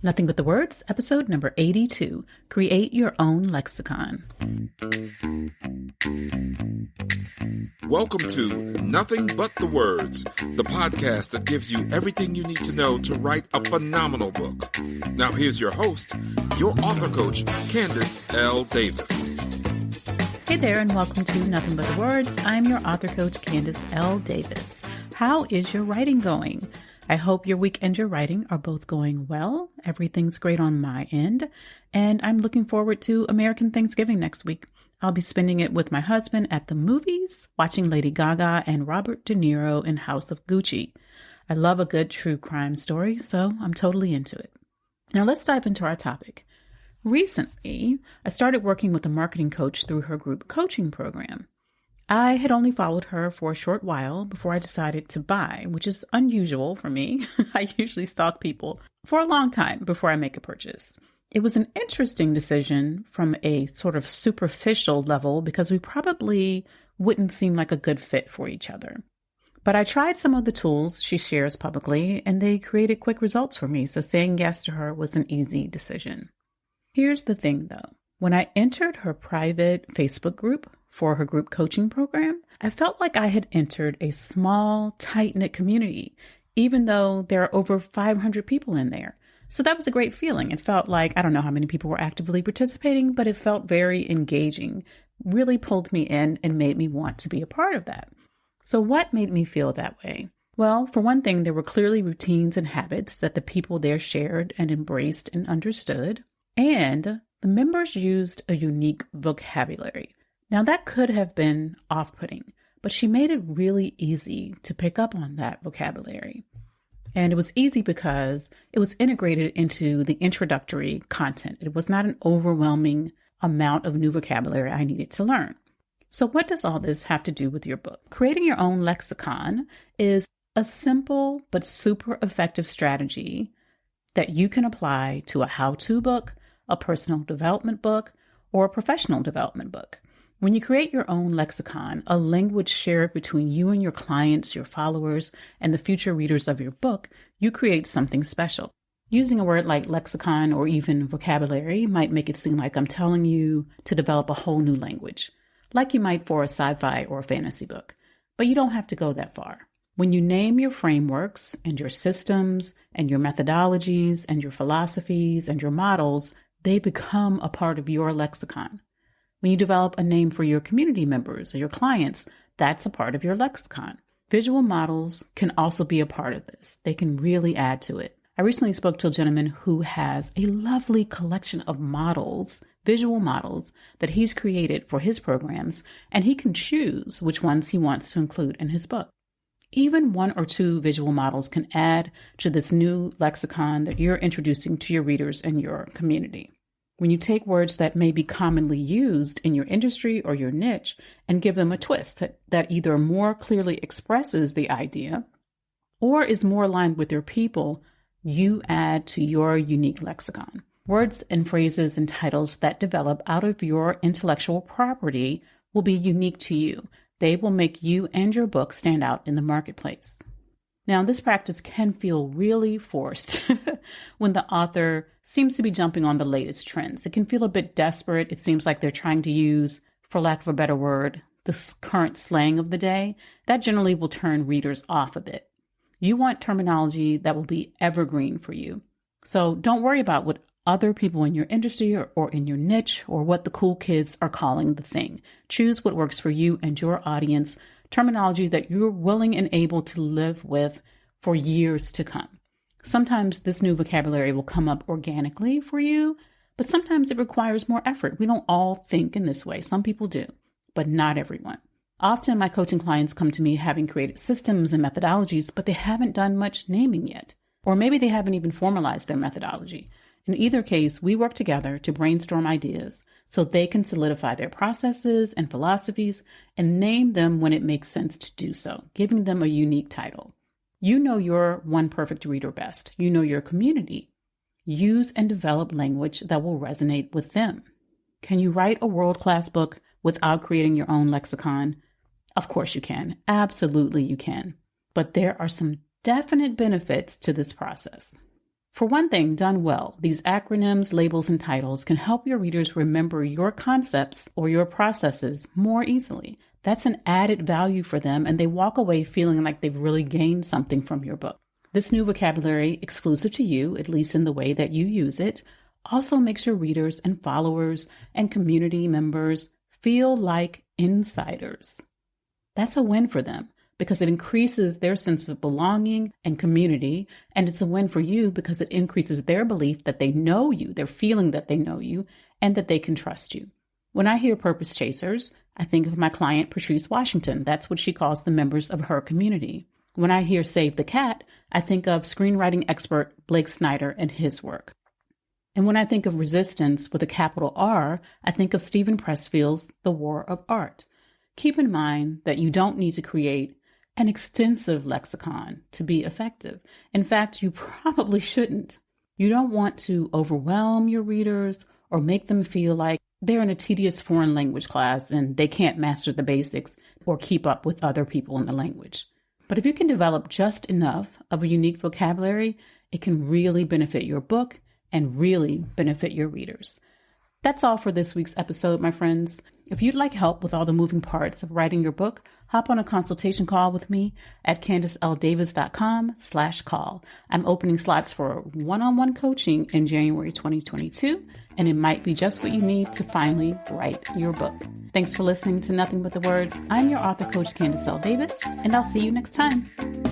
Nothing But the Words, episode number 82, Create Your Own Lexicon. Welcome to Nothing But the Words, the podcast that gives you everything you need to know to write a phenomenal book. Now here's your host, your author coach, Candace L. Davis. Hey there, and welcome to Nothing But the Words. I'm your author coach, Candace L. Davis. How is your writing going? I hope your week and your writing are both going well. Everything's great on my end, and I'm looking forward to American Thanksgiving next week. I'll be spending it with my husband at the movies, watching Lady Gaga and Robert De Niro in House of Gucci. I love a good true crime story, so I'm totally into it. Now let's dive into our topic. Recently, I started working with a marketing coach through her group coaching program. I had only followed her for a short while before I decided to buy, which is unusual for me. I usually stalk people for a long time before I make a purchase. It was an interesting decision from a sort of superficial level because we probably wouldn't seem like a good fit for each other. But I tried some of the tools she shares publicly, and they created quick results for me, so saying yes to her was an easy decision. Here's the thing, though. When I entered her private Facebook group for her group coaching program, I felt like I had entered a small, tight-knit community, even though there are over 500 people in there. So that was a great feeling. It felt like, I don't know how many people were actively participating, but it felt very engaging, really pulled me in and made me want to be a part of that. So what made me feel that way? Well, for one thing, there were clearly routines and habits that the people there shared and embraced and understood. And the members used a unique vocabulary. Now, that could have been off-putting, but she made it really easy to pick up on that vocabulary. And it was easy because it was integrated into the introductory content. It was not an overwhelming amount of new vocabulary I needed to learn. So what does all this have to do with your book? Creating your own lexicon is a simple but super effective strategy that you can apply to a how-to book, a personal development book, or a professional development book. When you create your own lexicon, a language shared between you and your clients, your followers, and the future readers of your book, you create something special. Using a word like lexicon or even vocabulary might make it seem like I'm telling you to develop a whole new language, like you might for a sci-fi or a fantasy book. But you don't have to go that far. When you name your frameworks and your systems and your methodologies and your philosophies and your models, they become a part of your lexicon. When you develop a name for your community members or your clients, that's a part of your lexicon. Visual models can also be a part of this. They can really add to it. I recently spoke to a gentleman who has a lovely collection of models, visual models, that he's created for his programs, and he can choose which ones he wants to include in his book. Even one or two visual models can add to this new lexicon that you're introducing to your readers and your community. When you take words that may be commonly used in your industry or your niche and give them a twist that either more clearly expresses the idea or is more aligned with your people, you add to your unique lexicon. Words and phrases and titles that develop out of your intellectual property will be unique to you. They will make you and your book stand out in the marketplace. Now, this practice can feel really forced when the author seems to be jumping on the latest trends. It can feel a bit desperate. It seems like they're trying to use, for lack of a better word, the current slang of the day. That generally will turn readers off a bit. You want terminology that will be evergreen for you. So don't worry about what other people in your industry or in your niche or what the cool kids are calling the thing. Choose what works for you and your audience, terminology that you're willing and able to live with for years to come. Sometimes this new vocabulary will come up organically for you, but sometimes it requires more effort. We don't all think in this way. Some people do, but not everyone. Often my coaching clients come to me having created systems and methodologies, but they haven't done much naming yet. Or maybe they haven't even formalized their methodology. In either case, we work together to brainstorm ideas so they can solidify their processes and philosophies and name them when it makes sense to do so, giving them a unique title. You know your one perfect reader best. You know your community. Use and develop language that will resonate with them. Can you write a world-class book without creating your own lexicon? Of course you can. Absolutely you can. But there are some definite benefits to this process. For one thing, done well, these acronyms, labels, and titles can help your readers remember your concepts or your processes more easily. That's an added value for them, and they walk away feeling like they've really gained something from your book. This new vocabulary, exclusive to you, at least in the way that you use it, also makes your readers and followers and community members feel like insiders. That's a win for them, because it increases their sense of belonging and community, and it's a win for you because it increases their belief that they know you, their feeling that they know you, and that they can trust you. When I hear purpose chasers, I think of my client, Patrice Washington. That's what she calls the members of her community. When I hear Save the Cat, I think of screenwriting expert Blake Snyder and his work. And when I think of resistance with a capital R, I think of Stephen Pressfield's The War of Art. Keep in mind that you don't need to create an extensive lexicon to be effective. In fact, you probably shouldn't. You don't want to overwhelm your readers or make them feel like they're in a tedious foreign language class and they can't master the basics or keep up with other people in the language. But if you can develop just enough of a unique vocabulary, it can really benefit your book and really benefit your readers. That's all for this week's episode, my friends. If you'd like help with all the moving parts of writing your book, hop on a consultation call with me at CandiceLDavis.com/call. I'm opening slots for one-on-one coaching in January 2022, and it might be just what you need to finally write your book. Thanks for listening to Nothing But the Words. I'm your author coach, Candice L. Davis, and I'll see you next time.